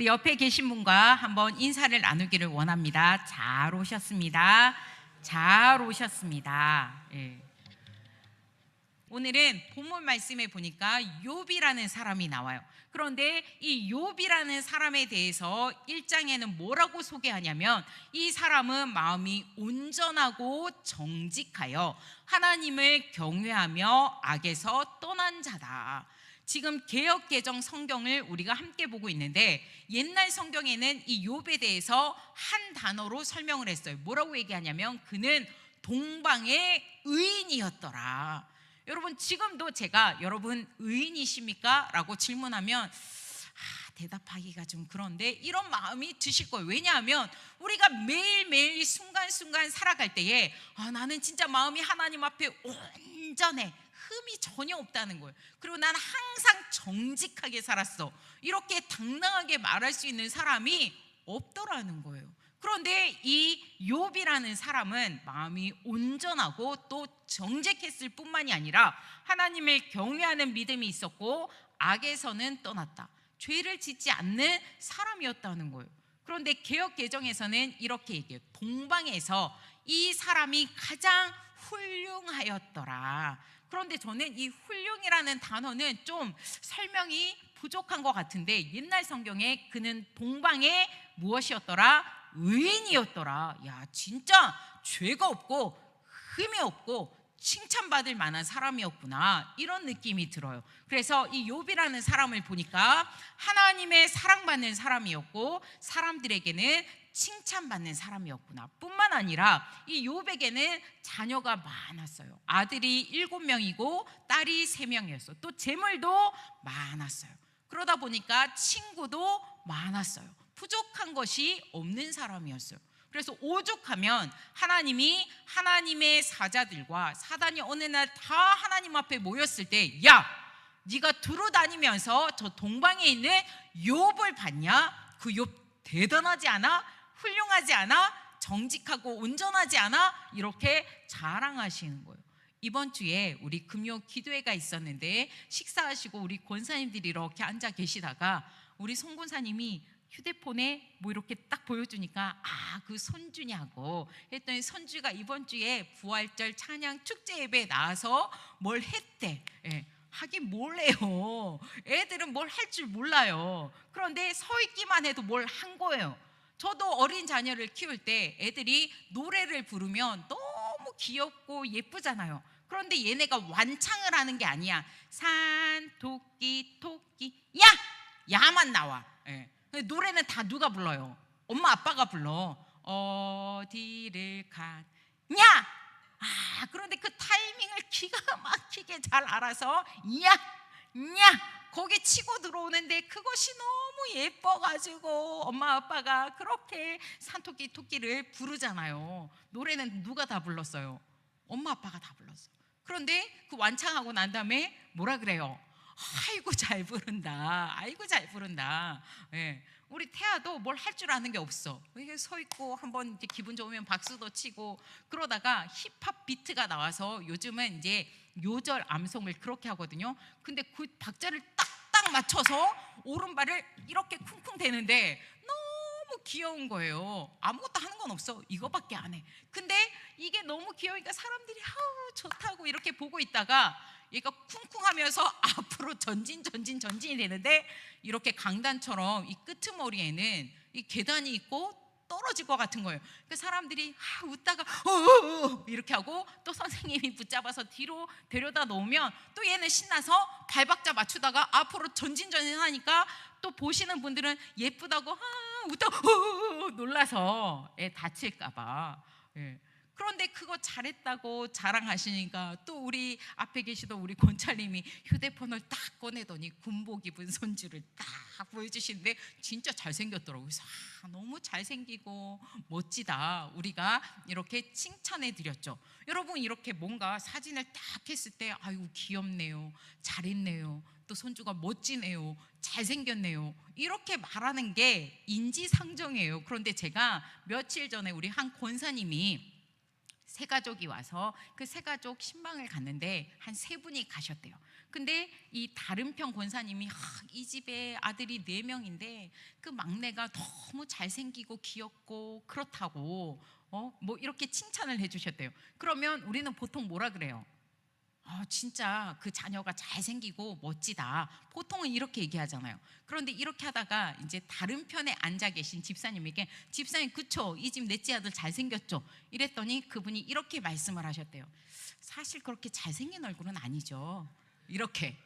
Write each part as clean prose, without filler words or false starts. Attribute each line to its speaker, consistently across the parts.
Speaker 1: 우리 옆에 계신 분과 한번 인사를 나누기를 원합니다. 잘 오셨습니다. 잘 오셨습니다. 예. 오늘은 본문 말씀에 보니까 욥이라는 사람이 나와요. 그런데 이 욥이라는 사람에 대해서 1장에는 뭐라고 소개하냐면, 이 사람은 마음이 온전하고 정직하여 하나님을 경외하며 악에서 떠난 자다. 지금 개역개정 성경을 우리가 함께 보고 있는데, 옛날 성경에는 이 욥에 대해서 한 단어로 설명을 했어요. 뭐라고 얘기하냐면, 그는 동방의 의인이었더라. 여러분, 지금도 제가 여러분 의인이십니까? 라고 질문하면 대답하기가 좀 그런데 이런 마음이 드실 거예요. 왜냐하면 우리가 매일매일 순간순간 살아갈 때에 나는 진짜 마음이 하나님 앞에 온전해, 흠이 전혀 없다는 거예요. 그리고 난 항상 정직하게 살았어, 이렇게 당당하게 말할 수 있는 사람이 없더라는 거예요. 그런데 이 욥이라는 사람은 마음이 온전하고 또 정직했을 뿐만이 아니라 하나님을 경외하는 믿음이 있었고 악에서는 떠났다. 죄를 짓지 않는 사람이었다는 거예요. 그런데 개역개정에서는 이렇게 얘기해요. 동방에서 이 사람이 가장 훌륭하였더라. 그런데 저는 이 훌륭이라는 단어는 좀 설명이 부족한 것 같은데, 옛날 성경에 그는 동방의 무엇이었더라? 의인이었더라. 야, 진짜 죄가 없고 흠이 없고 칭찬받을 만한 사람이었구나, 이런 느낌이 들어요. 그래서 이 욥이라는 사람을 보니까 하나님의 사랑받는 사람이었고 사람들에게는 칭찬받는 사람이었구나. 뿐만 아니라 이 욥에게는 자녀가 많았어요. 아들이 7명이고 딸이 3명이었어요. 또 재물도 많았어요. 그러다 보니까 친구도 많았어요. 부족한 것이 없는 사람이었어요. 그래서 오죽하면 하나님이 하나님의 사자들과 사단이 어느 날 다 하나님 앞에 모였을 때, 야, 네가 두루다니면서 저 동방에 있는 욥을 봤냐? 그 욥 대단하지 않아? 훌륭하지 않아? 정직하고 온전하지 않아? 이렇게 자랑하시는 거예요. 이번 주에 우리 금요 기도회가 있었는데, 식사하시고 우리 권사님들이 이렇게 앉아 계시다가 우리 송 권사님이 휴대폰에 뭐 이렇게 딱 보여주니까 그 손주냐고 했더니, 손주가 이번 주에 부활절 찬양 축제 예배에 나와서 뭘 했대. 하긴 뭘 해요. 애들은 뭘 할 줄 몰라요. 그런데 서 있기만 해도 뭘 한 거예요. 저도 어린 자녀를 키울 때 애들이 노래를 부르면 너무 귀엽고 예쁘잖아요. 그런데 얘네가 완창을 하는 게 아니야. 산 토끼 토끼 야! 야만 나와. 노래는 다 누가 불러요? 엄마 아빠가 불러. 어디를 가냐? 그런데 그 타이밍을 기가 막히게 잘 알아서 야 거기 치고 들어오는데, 그것이 너무 예뻐가지고 엄마 아빠가 그렇게 산토끼 토끼를 부르잖아요. 노래는 누가 다 불렀어요? 엄마 아빠가 다 불렀어요. 그런데 그 완창하고 난 다음에 뭐라 그래요? 아이고 잘 부른다, 아이고 잘 부른다. 우리 태아도 뭘 할 줄 아는 게 없어. 이렇게 서 있고 한번 이제 기분 좋으면 박수도 치고, 그러다가 힙합 비트가 나와서 요즘은 이제 요절 암송을 그렇게 하거든요. 근데 그 박자를 딱딱 맞춰서 오른발을 이렇게 쿵쿵 대는데 너무 귀여운 거예요. 아무것도 하는 건 없어. 이거밖에 안 해. 근데 이게 너무 귀여우니까 사람들이 좋다고 이렇게 보고 있다가 얘가 쿵쿵하면서 앞으로 전진이 되는데, 이렇게 강단처럼 이 끄트머리에는 이 계단이 있고 떨어질 것 같은 거예요. 그 사람들이 웃다가 이렇게 하고, 또 선생님이 붙잡아서 뒤로 데려다 놓으면 또 얘는 신나서 발박자 맞추다가 앞으로 전진하니까, 또 보시는 분들은 예쁘다고 웃다가 놀라서 애 다칠까 봐. 그런데 그거 잘했다고 자랑하시니까, 또 우리 앞에 계시던 우리 권찰님이 휴대폰을 딱 꺼내더니 군복 입은 손주를 딱 보여주시는데 진짜 잘생겼더라고요. 그래서 너무 잘생기고 멋지다, 우리가 이렇게 칭찬해 드렸죠. 여러분, 이렇게 뭔가 사진을 딱 했을 때 아유 귀엽네요, 잘했네요, 또 손주가 멋지네요, 잘생겼네요, 이렇게 말하는 게 인지상정이에요. 그런데 제가 며칠 전에 우리 한 권사님이 세 가족이 와서 그 세 가족 신방을 갔는데 한 세 분이 가셨대요. 근데 이 다른 편 권사님이 이 집에 아들이 4명인데 그 막내가 너무 잘생기고 귀엽고 그렇다고 뭐 이렇게 칭찬을 해주셨대요. 그러면 우리는 보통 뭐라 그래요? 진짜 그 자녀가 잘생기고 멋지다. 보통은 이렇게 얘기하잖아요. 그런데 이렇게 하다가 이제 다른 편에 앉아 계신 집사님에게, 집사님 그쵸? 이 집 넷째 아들 잘생겼죠? 이랬더니 그분이 이렇게 말씀을 하셨대요. 사실 그렇게 잘생긴 얼굴은 아니죠. 이렇게.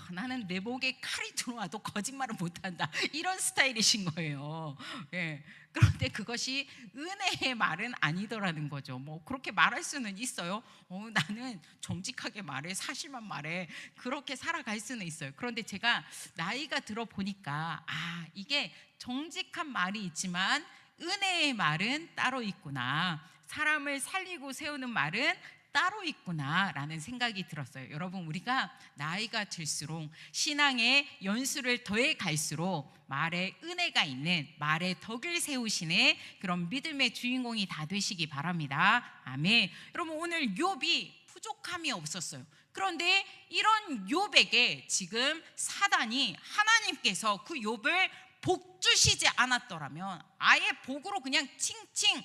Speaker 1: 나는 내 목에 칼이 들어와도 거짓말을 못한다, 이런 스타일이신 거예요. 예. 그런데 그것이 은혜의 말은 아니더라는 거죠. 뭐 그렇게 말할 수는 있어요. 나는 정직하게 말해, 사실만 말해, 그렇게 살아갈 수는 있어요. 그런데 제가 나이가 들어 보니까 이게 정직한 말이 있지만 은혜의 말은 따로 있구나, 사람을 살리고 세우는 말은 따로 있구나라는 생각이 들었어요. 여러분, 우리가 나이가 들수록 신앙의 연수를 더해 갈수록 말에 은혜가 있는, 말에 덕을 세우시는 그런 믿음의 주인공이 다 되시기 바랍니다. 아멘. 여러분, 오늘 욥이 부족함이 없었어요. 그런데 이런 욥에게 지금 사단이, 하나님께서 그 욥을 복 주시지 않았더라면, 아예 복으로 그냥 칭칭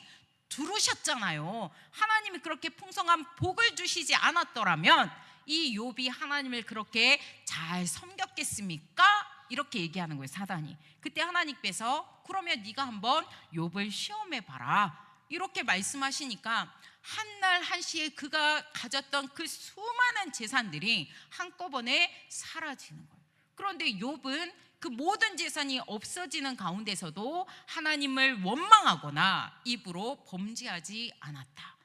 Speaker 1: 두르셨잖아요. 하나님이 그렇게 풍성한 복을 주시지 않았더라면 이 욥이 하나님을 그렇게 잘 섬겼겠습니까? 이렇게 얘기하는 거예요, 사단이. 그때 하나님께서 그러면 네가 한번 욥을 시험해 봐라, 이렇게 말씀하시니까 한날 한시에 그가 가졌던 그 수많은 재산들이 한꺼번에 사라지는 거예요. 그런데 욥은 그 모든 재산이 없어지는 가운데서도 하나님을 원망하거나 입으로 범죄하지 않았다.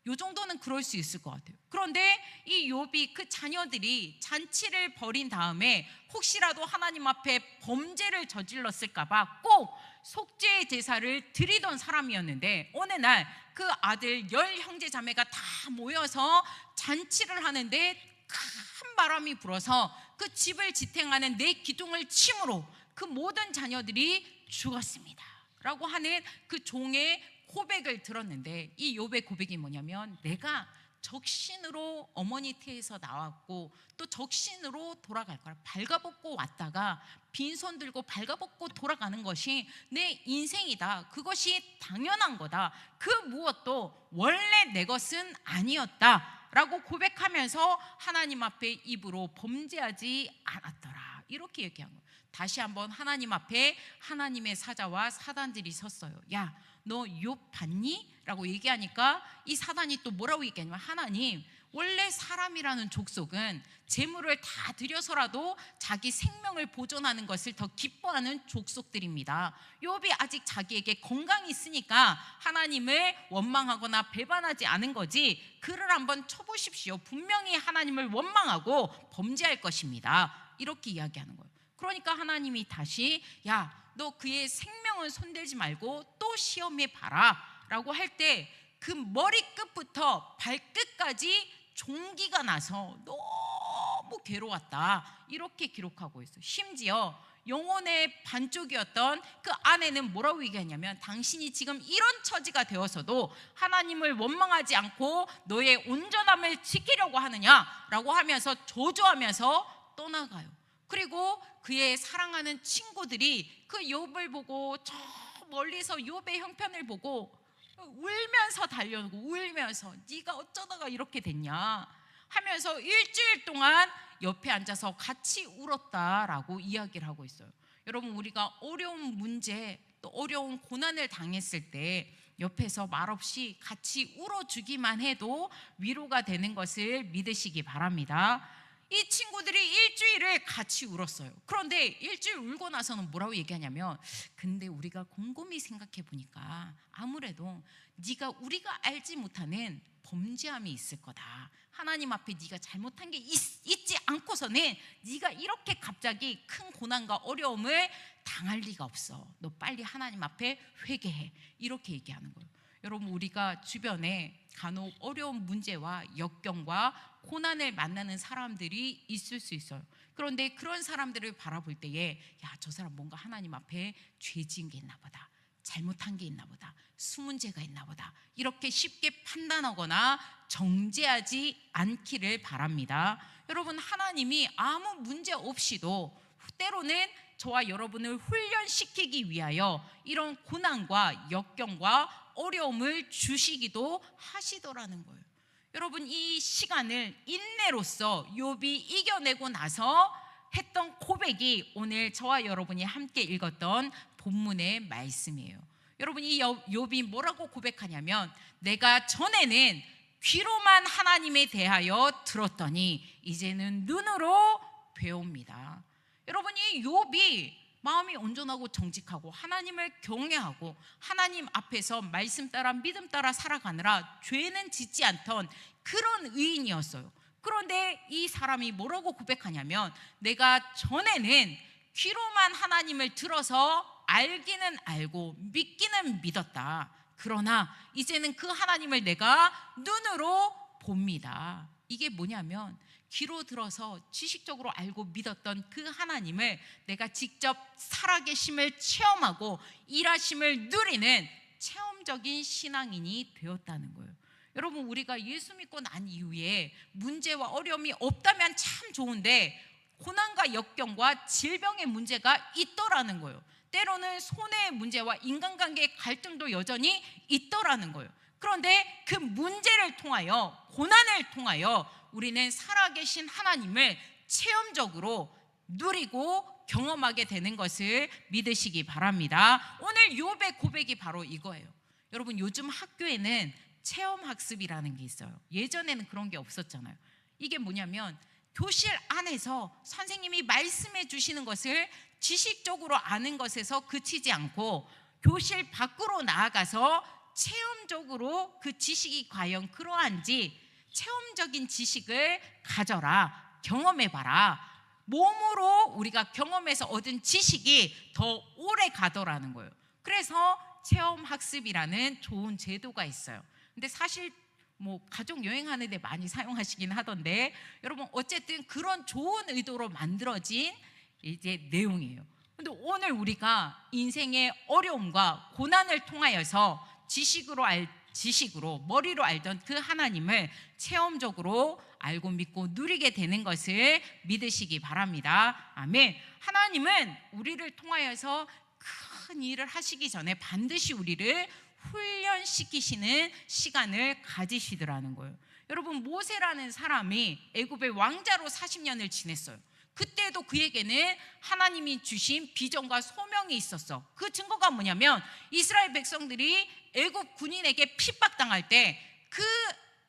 Speaker 1: 요 정도는 그럴 수 있을 것 같아요. 그런데 이 욥이 그 자녀들이 잔치를 벌인 다음에 혹시라도 하나님 앞에 범죄를 저질렀을까 봐 꼭 속죄의 제사를 드리던 사람이었는데, 어느 날 그 아들 10형제 자매가 다 모여서 잔치를 하는데 큰 바람이 불어서 그 집을 지탱하는 4기둥을 침으로 그 모든 자녀들이 죽었습니다 라고 하는 그 종의 고백을 들었는데, 이 욥의 고백이 뭐냐면, 내가 적신으로 어머니 태에서 나왔고 또 적신으로 돌아갈 거라, 발가벗고 왔다가 빈손 들고 발가벗고 돌아가는 것이 내 인생이다, 그것이 당연한 거다, 그 무엇도 원래 내 것은 아니었다 라고 고백하면서 하나님 앞에 입으로 범죄하지 않았더라, 이렇게 얘기한 거예요. 다시 한번 하나님 앞에 하나님의 사자와 사단들이 섰어요. 야, 너 욥 봤니? 라고 얘기하니까 이 사단이 또 뭐라고 얘기하냐면, 하나님, 원래 사람이라는 족속은 재물을 다 들여서라도 자기 생명을 보존하는 것을 더 기뻐하는 족속들입니다. 욥이 아직 자기에게 건강이 있으니까 하나님을 원망하거나 배반하지 않은 거지, 그를 한번 쳐보십시오. 분명히 하나님을 원망하고 범죄할 것입니다, 이렇게 이야기하는 거예요. 그러니까 하나님이 다시, 야, 너 그의 생명은 손대지 말고 또 시험해 봐라 라고 할 때 그 머리끝부터 발끝까지 종기가 나서 너무 괴로웠다, 이렇게 기록하고 있어요. 심지어 영혼의 반쪽이었던 그 아내는 뭐라고 얘기하냐면, 당신이 지금 이런 처지가 되어서도 하나님을 원망하지 않고 너의 온전함을 지키려고 하느냐라고 하면서 저주하면서 떠나가요. 그리고 그의 사랑하는 친구들이 그 욥을 보고 저 멀리서 욥의 형편을 보고 울면서 달려오고, 울면서 네가 어쩌다가 이렇게 됐냐 하면서 일주일 동안 옆에 앉아서 같이 울었다라고 이야기를 하고 있어요. 여러분, 우리가 어려운 문제 또 어려운 고난을 당했을 때 옆에서 말없이 같이 울어주기만 해도 위로가 되는 것을 믿으시기 바랍니다. 이 친구들이 일주일을 같이 울었어요. 그런데 일주일 울고 나서는 뭐라고 얘기하냐면, 근데 우리가 곰곰이 생각해 보니까 아무래도 네가 우리가 알지 못하는 범죄함이 있을 거다. 하나님 앞에 네가 잘못한 게 있지 않고서는 네가 이렇게 갑자기 큰 고난과 어려움을 당할 리가 없어. 너 빨리 하나님 앞에 회개해, 이렇게 얘기하는 거예요. 여러분, 우리가 주변에 간혹 어려운 문제와 역경과 고난을 만나는 사람들이 있을 수 있어요. 그런데 그런 사람들을 바라볼 때에, 야, 저 사람 뭔가 하나님 앞에 죄 지은 게 있나 보다, 잘못한 게 있나 보다, 수문제가 있나 보다, 이렇게 쉽게 판단하거나 정죄하지 않기를 바랍니다. 여러분, 하나님이 아무 문제 없이도 때로는 저와 여러분을 훈련시키기 위하여 이런 고난과 역경과 어려움을 주시기도 하시더라는 거예요. 여러분, 이 시간을 인내로서 욥이 이겨내고 나서 했던 고백이 오늘 저와 여러분이 함께 읽었던 본문의 말씀이에요. 여러분, 이 욥이 뭐라고 고백하냐면, 내가 전에는 귀로만 하나님에 대하여 들었더니 이제는 눈으로 배웁니다. 여러분, 이 욥이 마음이 온전하고 정직하고 하나님을 경외하고 하나님 앞에서 말씀 따라 믿음 따라 살아가느라 죄는 짓지 않던 그런 의인이었어요. 그런데 이 사람이 뭐라고 고백하냐면, 내가 전에는 귀로만 하나님을 들어서 알기는 알고 믿기는 믿었다. 그러나 이제는 그 하나님을 내가 눈으로 봅니다. 이게 뭐냐면, 귀로 들어서 지식적으로 알고 믿었던 그 하나님을 내가 직접 살아계심을 체험하고 일하심을 누리는 체험적인 신앙인이 되었다는 거예요. 여러분, 우리가 예수 믿고 난 이후에 문제와 어려움이 없다면 참 좋은데 고난과 역경과 질병의 문제가 있더라는 거예요. 때로는 손해의 문제와 인간관계의 갈등도 여전히 있더라는 거예요. 그런데 그 문제를 통하여, 고난을 통하여 우리는 살아계신 하나님을 체험적으로 누리고 경험하게 되는 것을 믿으시기 바랍니다. 오늘 욥의 고백이 바로 이거예요. 여러분, 요즘 학교에는 체험학습이라는 게 있어요. 예전에는 그런 게 없었잖아요. 이게 뭐냐면, 교실 안에서 선생님이 말씀해 주시는 것을 지식적으로 아는 것에서 그치지 않고 교실 밖으로 나아가서 체험적으로 그 지식이 과연 그러한지 체험적인 지식을 가져라, 경험해봐라. 몸으로 우리가 경험해서 얻은 지식이 더 오래 가더라는 거예요. 그래서 체험학습이라는 좋은 제도가 있어요. 근데 사실 가족 여행하는데 많이 사용하시긴 하던데, 여러분, 어쨌든 그런 좋은 의도로 만들어진 이제 내용이에요. 근데 오늘 우리가 인생의 어려움과 고난을 통하여서 지식으로 머리로 알던 그 하나님을 체험적으로 알고 믿고 누리게 되는 것을 믿으시기 바랍니다. 아멘. 하나님은 우리를 통하여서 큰 일을 하시기 전에 반드시 우리를 훈련시키시는 시간을 가지시더라는 거예요. 여러분, 모세라는 사람이 애굽의 왕자로 40년을 지냈어요. 그때도 그에게는 하나님이 주신 비전과 소명이 있었어. 그 증거가 뭐냐면, 이스라엘 백성들이 애굽 군인에게 핍박당할 때 그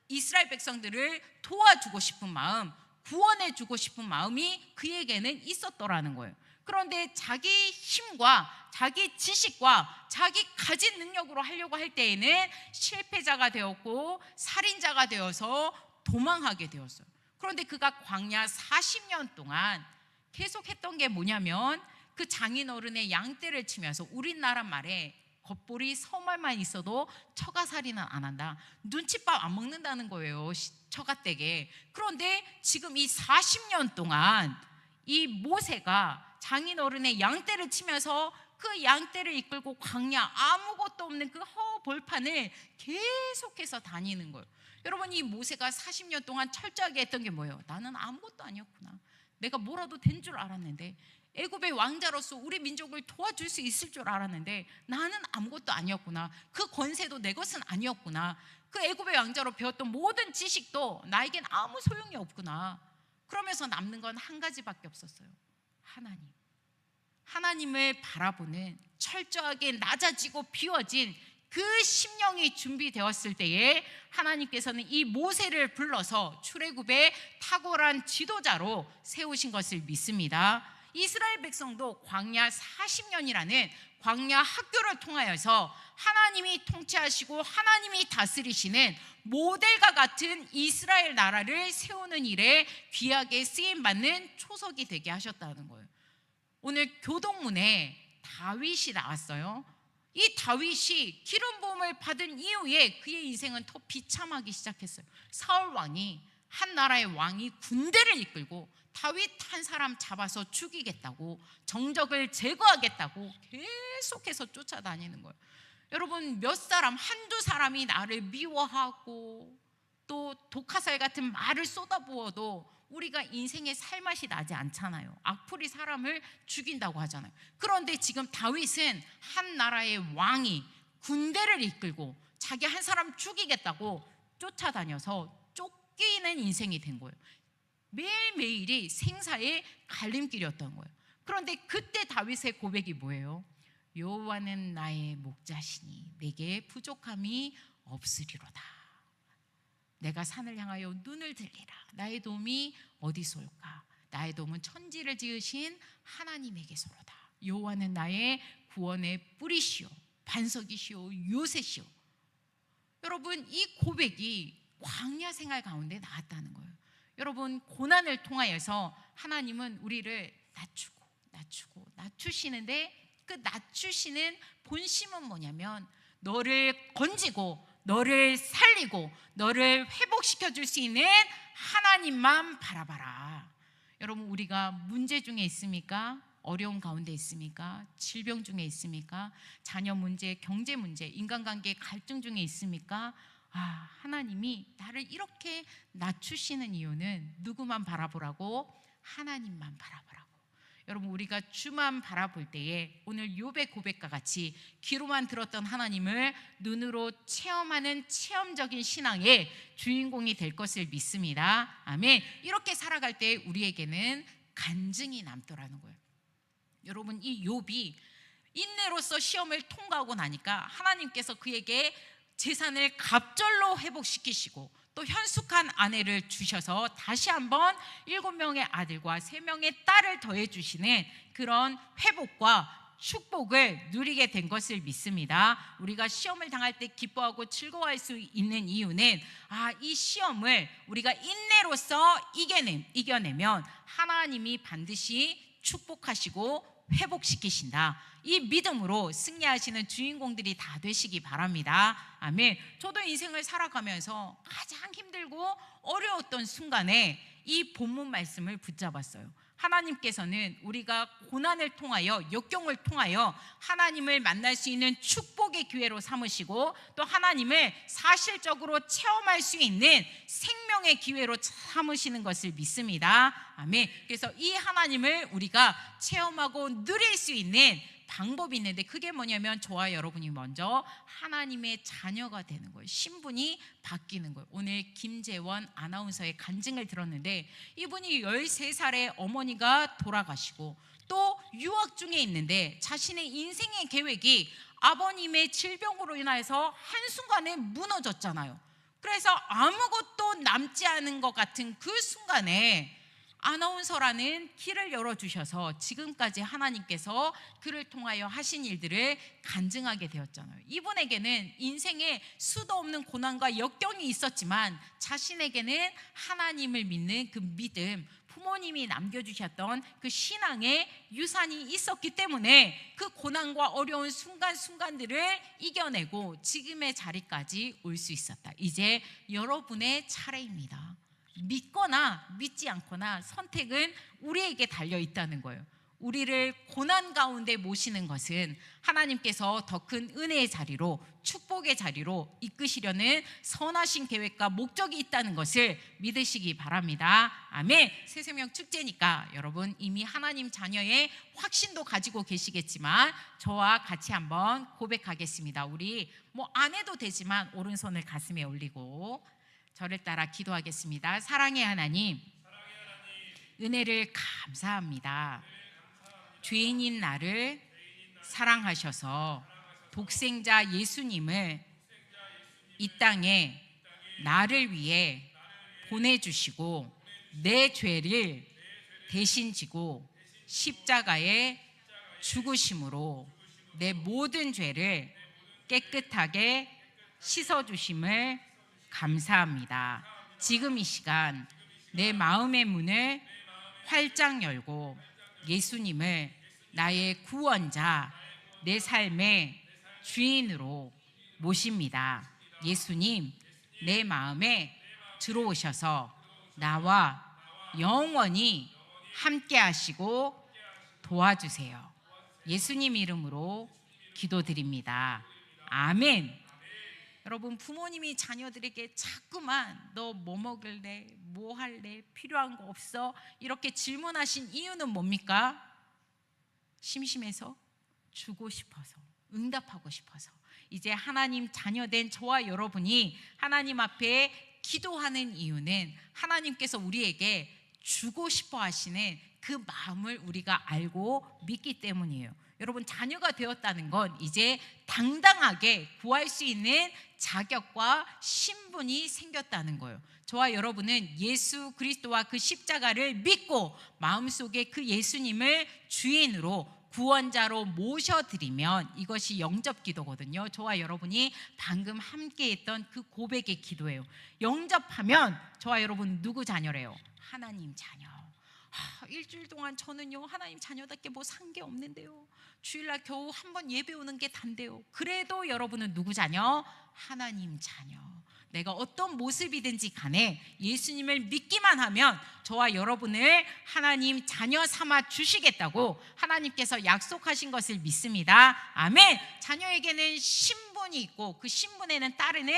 Speaker 1: 이스라엘 백성들을 도와주고 싶은 마음, 구원해주고 싶은 마음이 그에게는 있었더라는 거예요. 그런데 자기 힘과 자기 지식과 자기 가진 능력으로 하려고 할 때에는 실패자가 되었고 살인자가 되어서 도망하게 되었어요. 그런데 그가 광야 40년 동안 계속 했던 게 뭐냐면, 그 장인어른의 양떼를 치면서, 우리나라 말에 겉보리 서말만 있어도 처가살이는 안 한다, 눈칫밥 안 먹는다는 거예요, 처가댁에. 그런데 지금 이 40년 동안 이 모세가 장인어른의 양떼를 치면서 그 양떼를 이끌고 광야, 아무것도 없는 그 허벌판을 계속해서 다니는 거예요. 여러분, 이 모세가 40년 동안 철저하게 했던 게 뭐예요? 나는 아무것도 아니었구나. 내가 뭐라도 된 줄 알았는데, 애굽의 왕자로서 우리 민족을 도와줄 수 있을 줄 알았는데 나는 아무것도 아니었구나. 그 권세도 내 것은 아니었구나. 그 애굽의 왕자로 배웠던 모든 지식도 나에겐 아무 소용이 없구나. 그러면서 남는 건 한 가지밖에 없었어요. 하나님을 바라보는 철저하게 낮아지고 비워진 그 심령이 준비되었을 때에 하나님께서는 이 모세를 불러서 출애굽의 탁월한 지도자로 세우신 것을 믿습니다. 이스라엘 백성도 광야 40년이라는 광야 학교를 통하여서 하나님이 통치하시고 하나님이 다스리시는 모델과 같은 이스라엘 나라를 세우는 일에 귀하게 쓰임받는 초석이 되게 하셨다는 거예요. 오늘 교동문에 다윗이 나왔어요. 이 다윗이 기름 부음을 받은 이후에 그의 인생은 더 비참하기 시작했어요. 사울 왕이, 한 나라의 왕이 군대를 이끌고 다윗 한 사람 잡아서 죽이겠다고, 정적을 제거하겠다고 계속해서 쫓아다니는 거예요. 여러분, 몇 사람, 한두 사람이 나를 미워하고 또 독화살 같은 말을 쏟아부어도 우리가 인생의 살맛이 나지 않잖아요. 악플이 사람을 죽인다고 하잖아요. 그런데 지금 다윗은 한 나라의 왕이 군대를 이끌고 자기 한 사람 죽이겠다고 쫓아다녀서 쫓기는 인생이 된 거예요. 매일매일이 생사의 갈림길이었던 거예요. 그런데 그때 다윗의 고백이 뭐예요? 여호와는 나의 목자시니 내게 부족함이 없으리로다. 내가 산을 향하여 눈을 들리라. 나의 도움이 어디서 올까? 나의 도움은 천지를 지으신 하나님에게서로다. 여호와는 나의 구원의 뿌리시오, 반석이시오, 요새시오. 여러분, 이 고백이 광야 생활 가운데 나왔다는 거예요. 여러분, 고난을 통하여서 하나님은 우리를 낮추시는데, 그 낮추시는 본심은 뭐냐면 너를 건지고 너를 살리고 너를 회복시켜 줄 수 있는 하나님만 바라봐라. 여러분, 우리가 문제 중에 있습니까? 어려운 가운데 있습니까? 질병 중에 있습니까? 자녀 문제, 경제 문제, 인간관계 갈등 중에 있습니까? 하나님이 나를 이렇게 낮추시는 이유는 누구만 바라보라고? 하나님만 바라보라고. 여러분, 우리가 주만 바라볼 때에 오늘 욥의 고백과 같이 귀로만 들었던 하나님을 눈으로 체험하는 체험적인 신앙의 주인공이 될 것을 믿습니다. 아멘. 이렇게 살아갈 때 우리에게는 간증이 남더라는 거예요. 여러분, 이 욥이 인내로서 시험을 통과하고 나니까 하나님께서 그에게 재산을 갑절로 회복시키시고 또 현숙한 아내를 주셔서 다시 한번 7명의 아들과 3명의 딸을 더해 주시는 그런 회복과 축복을 누리게 된 것을 믿습니다. 우리가 시험을 당할 때 기뻐하고 즐거워할 수 있는 이유는 이 시험을 우리가 인내로서 이겨내면 하나님이 반드시 축복하시고 회복시키신다. 이 믿음으로 승리하시는 주인공들이 다 되시기 바랍니다. 아멘. 저도 인생을 살아가면서 가장 힘들고 어려웠던 순간에 이 본문 말씀을 붙잡았어요. 하나님께서는 우리가 고난을 통하여, 역경을 통하여 하나님을 만날 수 있는 축복의 기회로 삼으시고 또 하나님을 사실적으로 체험할 수 있는 생명의 기회로 삼으시는 것을 믿습니다. 아멘. 그래서 이 하나님을 우리가 체험하고 누릴 수 있는 방법이 있는데, 그게 뭐냐면 저와 여러분이 먼저 하나님의 자녀가 되는 거예요. 신분이 바뀌는 거예요. 오늘 김재원 아나운서의 간증을 들었는데, 이분이 13살에 어머니가 돌아가시고 또 유학 중에 있는데 자신의 인생의 계획이 아버님의 질병으로 인해서 한순간에 무너졌잖아요. 그래서 아무것도 남지 않은 것 같은 그 순간에 아나운서라는 길을 열어주셔서 지금까지 하나님께서 그를 통하여 하신 일들을 간증하게 되었잖아요. 이분에게는 인생에 수도 없는 고난과 역경이 있었지만 자신에게는 하나님을 믿는 그 믿음, 부모님이 남겨주셨던 그 신앙의 유산이 있었기 때문에 그 고난과 어려운 순간순간들을 이겨내고 지금의 자리까지 올 수 있었다. 이제 여러분의 차례입니다. 믿거나 믿지 않거나 선택은 우리에게 달려 있다는 거예요. 우리를 고난 가운데 모시는 것은 하나님께서 더 큰 은혜의 자리로, 축복의 자리로 이끄시려는 선하신 계획과 목적이 있다는 것을 믿으시기 바랍니다. 아멘. 새생명 축제니까 여러분 이미 하나님 자녀의 확신도 가지고 계시겠지만 저와 같이 한번 고백하겠습니다. 우리 안 해도 되지만 오른손을 가슴에 올리고 저를 따라 기도하겠습니다. 사랑의 하나님, 은혜를 감사합니다. 죄인인 나를 사랑하셔서 독생자 예수님을 이 땅에 나를 위해 보내주시고 내 죄를 대신 지고 십자가에 죽으심으로 내 모든 죄를 깨끗하게 씻어주심을 감사합니다. 지금 이 시간 내 마음의 문을 활짝 열고 예수님을 나의 구원자, 내 삶의 주인으로 모십니다. 예수님, 내 마음에 들어오셔서 나와 영원히 함께 하시고 도와주세요. 예수님 이름으로 기도드립니다. 아멘. 여러분, 부모님이 자녀들에게 자꾸만 너 뭐 먹을래? 뭐 할래? 필요한 거 없어? 이렇게 질문하신 이유는 뭡니까? 심심해서? 주고 싶어서, 응답하고 싶어서. 이제 하나님 자녀된 저와 여러분이 하나님 앞에 기도하는 이유는 하나님께서 우리에게 주고 싶어 하시는 그 마음을 우리가 알고 믿기 때문이에요. 여러분, 자녀가 되었다는 건 이제 당당하게 구할 수 있는 자격과 신분이 생겼다는 거예요. 저와 여러분은 예수 그리스도와 그 십자가를 믿고 마음속에 그 예수님을 주인으로 구원자로 모셔드리면 이것이 영접 기도거든요. 저와 여러분이 방금 함께 했던 그 고백의 기도예요. 영접하면 저와 여러분 누구 자녀래요? 하나님 자녀. 일주일 동안 저는요 하나님 자녀답게 뭐 산 게 없는데요, 주일날 겨우 한 번 예배 오는 게 단데요. 그래도 여러분은 누구 자녀? 하나님 자녀. 내가 어떤 모습이든지 간에 예수님을 믿기만 하면 저와 여러분을 하나님 자녀 삼아 주시겠다고 하나님께서 약속하신 것을 믿습니다. 아멘. 자녀에게는 신분이 있고 그 신분에는 따르는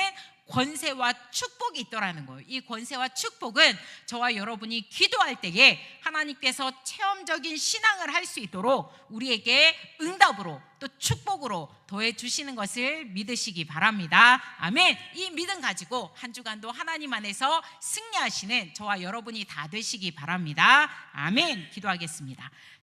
Speaker 1: 권세와 축복이 있더라는 거예요. 이 권세와 축복은 저와 여러분이 기도할 때에 하나님께서 체험적인 신앙을 할 수 있도록 우리에게 응답으로 또 축복으로 더해 주시는 것을 믿으시기 바랍니다. 아멘. 이 믿음 가지고 한 주간도 하나님 안에서 승리하시는 저와 여러분이 다 되시기 바랍니다. 아멘. 기도하겠습니다.